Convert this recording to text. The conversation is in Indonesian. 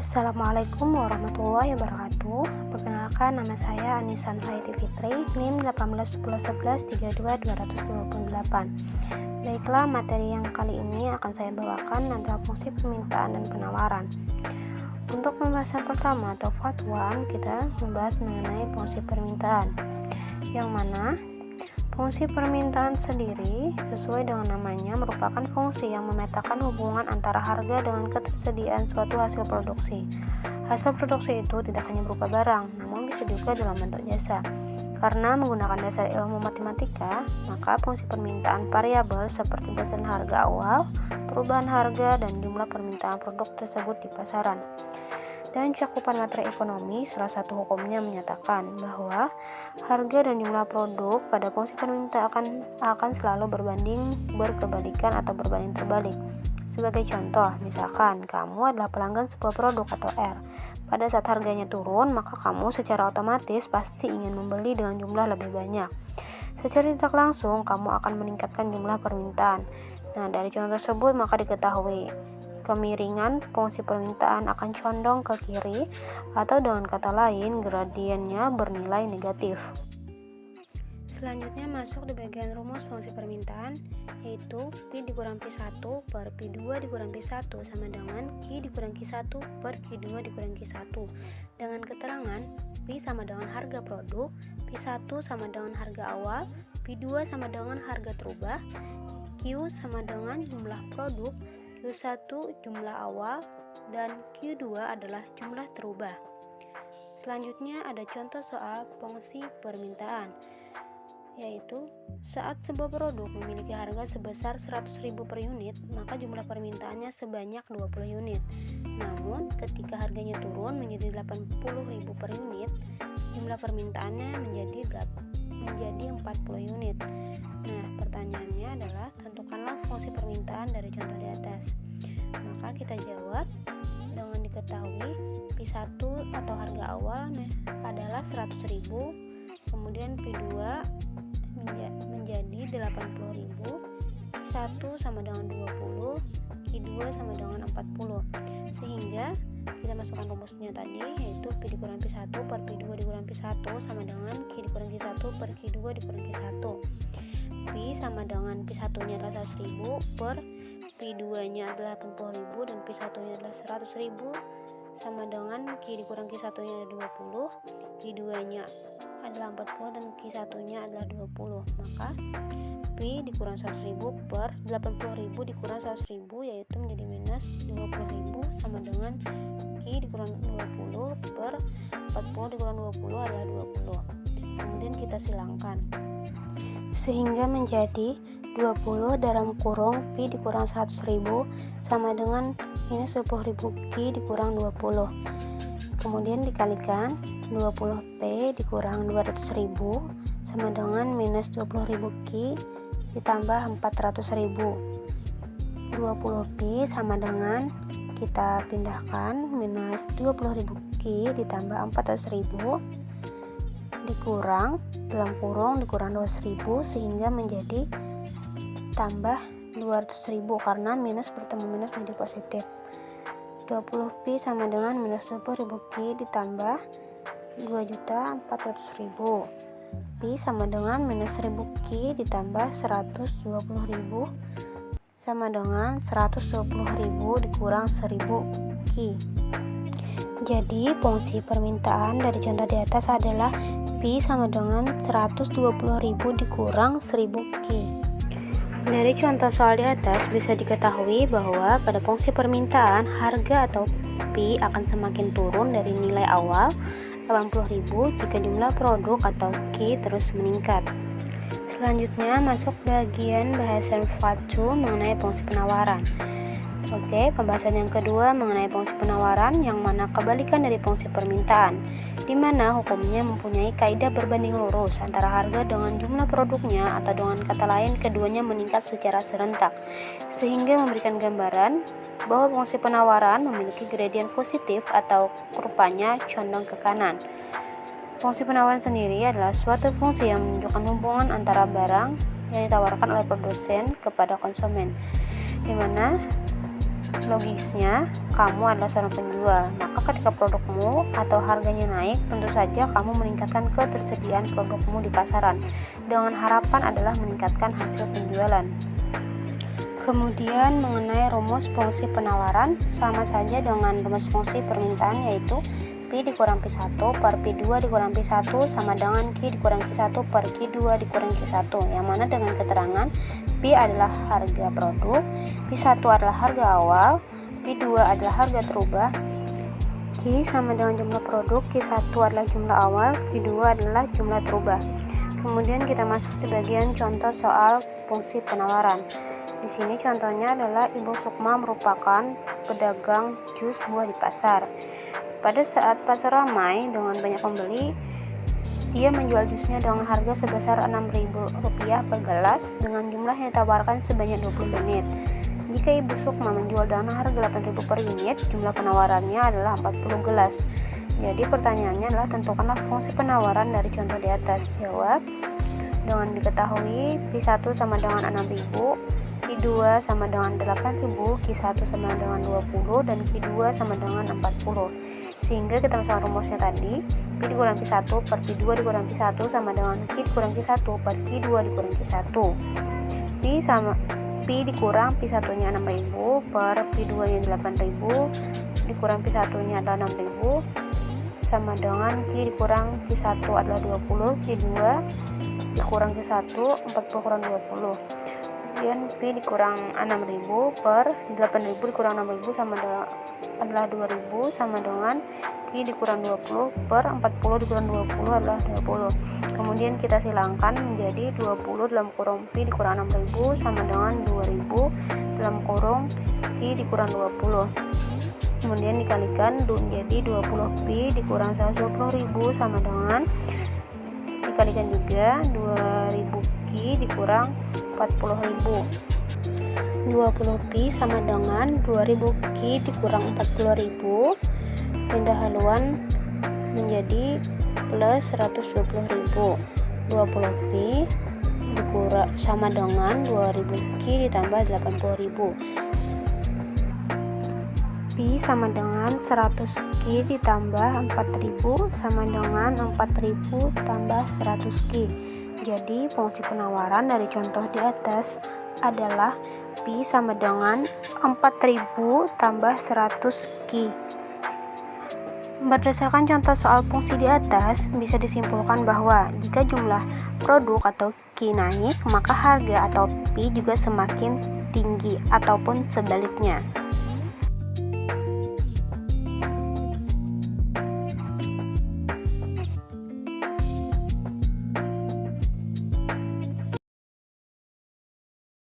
Assalamualaikum warahmatullahi wabarakatuh. Perkenalkan, nama saya Anisan Haiti Fitri, NIM 18111322228. Baiklah, materi yang kali ini akan saya bawakan adalah fungsi permintaan dan penawaran. Untuk pembahasan pertama atau part 1, kita membahas mengenai fungsi permintaan, yang mana fungsi permintaan sendiri sesuai dengan namanya merupakan fungsi yang memetakan hubungan antara harga dengan ketersediaan suatu hasil produksi. Hasil produksi itu tidak hanya berupa barang, namun bisa juga dalam bentuk jasa. Karena menggunakan dasar ilmu matematika, maka fungsi permintaan variabel seperti besaran harga awal, perubahan harga, dan jumlah permintaan produk tersebut di pasaran. Dan cakupan materi ekonomi, salah satu hukumnya menyatakan bahwa harga dan jumlah produk pada fungsi permintaan akan selalu berkebalikan atau berbanding terbalik. Sebagai contoh, misalkan kamu adalah pelanggan sebuah produk atau R. Pada saat harganya turun, maka kamu secara otomatis pasti ingin membeli dengan jumlah lebih banyak. Secara tidak langsung, kamu akan meningkatkan jumlah permintaan. Nah, dari contoh tersebut maka diketahui kemiringan fungsi permintaan akan condong ke kiri, atau dengan kata lain gradiennya bernilai negatif. Selanjutnya masuk di bagian rumus fungsi permintaan, yaitu Pi dikurang Q1 per Q2 dikurang Q1 sama dengan Q dikurang Q1 per Q2 dikurang Q1, dengan keterangan Pi sama dengan harga produk, Q1 sama dengan harga awal, Q2 sama dengan harga terubah, Q sama dengan jumlah produk, Q1 jumlah awal, dan Q2 adalah jumlah terubah. Selanjutnya ada contoh soal fungsi permintaan, yaitu saat sebuah produk memiliki harga sebesar 100.000 per unit, maka jumlah permintaannya sebanyak 20 unit. Namun ketika harganya turun menjadi 80.000 per unit, jumlah permintaannya menjadi 40 unit. Nah, pertanyaannya adalah tentukanlah fungsi permintaan dari contoh di atas. Maka kita jawab dengan diketahui P1 atau harga awal adalah 100.000, kemudian P2 menjadi 80.000, P1 sama dengan 20, Q2 sama dengan 40. Sehingga kita masukkan rumusnya tadi, yaitu P dikurang P1 per P2 dikurang P1 sama dengan Q dikurang Q1 per Q2 dikurang Q1. P sama dengan P1 nya adalah 100.000 per P2 nya adalah 80.000 dan P1 nya adalah 100.000 sama dengan Q dikurang Q1 nya adalah 20, Q2 nya adalah 40 dan Q1 nya adalah 20. Maka P dikurang 100.000 per 80.000 dikurang 100.000 yaitu menjadi minus 20.000 sama dengan Q dikurang 20 per 40 dikurang 20 adalah 20. Kemudian kita silangkan, sehingga menjadi 20 dalam kurung Pi dikurang 100.000 sama dengan minus 20.000 Q dikurang 20. Kemudian dikalikan 20P dikurang 200.000 sama dengan minus 20.000 Q ditambah 400.000. 20Pi sama dengan, kita pindahkan, minus 20.000 Q ditambah 400.000 dikurang dalam kurung dikurang 200.000 sehingga menjadi tambah 200.000 karena minus bertemu minus menjadi positif. 20Pi sama dengan minus 20.000 Q ditambah 2.400.000. Pi sama dengan minus 1.000 Q ditambah 120.000 sama dengan 120.000 dikurang 1.000 Q. Jadi fungsi permintaan dari contoh di atas adalah Pi sama dengan 120.000 dikurang 1.000 Q. Dari contoh soal di atas bisa diketahui bahwa pada fungsi permintaan harga atau Pi akan semakin turun dari nilai awal 80.000 jika jumlah produk atau Q terus meningkat. Selanjutnya masuk bagian bahasan part 2 mengenai fungsi penawaran. Oke, pembahasan yang kedua mengenai fungsi penawaran, yang mana kebalikan dari fungsi permintaan, di mana hukumnya mempunyai kaidah berbanding lurus antara harga dengan jumlah produknya, atau dengan kata lain keduanya meningkat secara serentak, sehingga memberikan gambaran bahwa fungsi penawaran memiliki gradien positif atau kurvanya condong ke kanan. Fungsi penawaran sendiri adalah suatu fungsi yang menunjukkan hubungan antara barang yang ditawarkan oleh produsen kepada konsumen, di mana Logisnya, kamu adalah seorang penjual, maka ketika produkmu atau harganya naik, tentu saja kamu meningkatkan ketersediaan produkmu di pasaran, dengan harapan adalah meningkatkan hasil penjualan. Kemudian mengenai rumus fungsi penawaran, sama saja dengan rumus fungsi permintaan, yaitu Pi dikurang Pi1 per Pi2 dikurang Pi1 sama dengan Q dikurang Q1 per Q2 dikurang Q1, yang mana dengan keterangan Pi adalah harga produk, Pi1 adalah harga awal, Pi2 adalah harga terubah, Q sama dengan jumlah produk, Q1 adalah jumlah awal, Q2 adalah jumlah terubah. Kemudian kita masuk di bagian contoh soal fungsi penawaran. Di sini contohnya adalah Ibu Sukma merupakan pedagang jus buah di pasar. Pada saat pasar ramai dengan banyak pembeli, ia menjual jusnya dengan harga sebesar Rp6.000 per gelas dengan jumlah yang ditawarkan sebanyak 20 unit. Jika Ibu Sukma menjual dengan harga Rp8.000 per unit, jumlah penawarannya adalah 40 gelas. Jadi pertanyaannya adalah tentukanlah fungsi penawaran dari contoh di atas. Jawab, dengan diketahui Pi1 sama dengan 6.000, Q2 sama dengan 8.000, Q1 sama dengan 20, dan Q2 sama dengan 40. Sehingga kita masukkan rumusnya tadi, Pi dikurang Pi1 per Pi2 dikurang Pi1 sama dengan Q dikurang Q1 per Q2 dikurang Q1. Pi dikurang Pi1 nya 6.000 per Pi2 nya 8.000 dikurang Pi1 nya adalah 6.000 sama dengan Q dikurang Q1 adalah 20, Q2 dikurang Q1 40 kurang 20. Kemudian Pi dikurang 6.000 per 8.000 dikurang 6.000 sama adalah 2.000 sama dengan Q dikurang 20 per 40 dikurang 20 adalah 20. Kemudian kita silangkan menjadi 20 dalam kurung Pi dikurang 6.000 sama dengan 2.000 dalam kurung Q dikurang 20. Kemudian dikalikan menjadi 20 Pi dikurang 120.000 sama dengan dikalikan juga 2.000 Q dikurang 40.000. 20 Pi sama dengan 2000 Q dikurang 40.000, pindah haluan menjadi plus 120.000. 20 Pi dikurang sama dengan 2000 Q ditambah 80.000. Pi sama dengan 100 Q ditambah 4000 sama dengan 4000 tambah 100 Q. Jadi fungsi penawaran dari contoh di atas adalah Pi sama dengan 4000 tambah 100 Q. Berdasarkan contoh soal fungsi di atas, bisa disimpulkan bahwa jika jumlah produk atau Q naik, maka harga atau Pi juga semakin tinggi ataupun sebaliknya.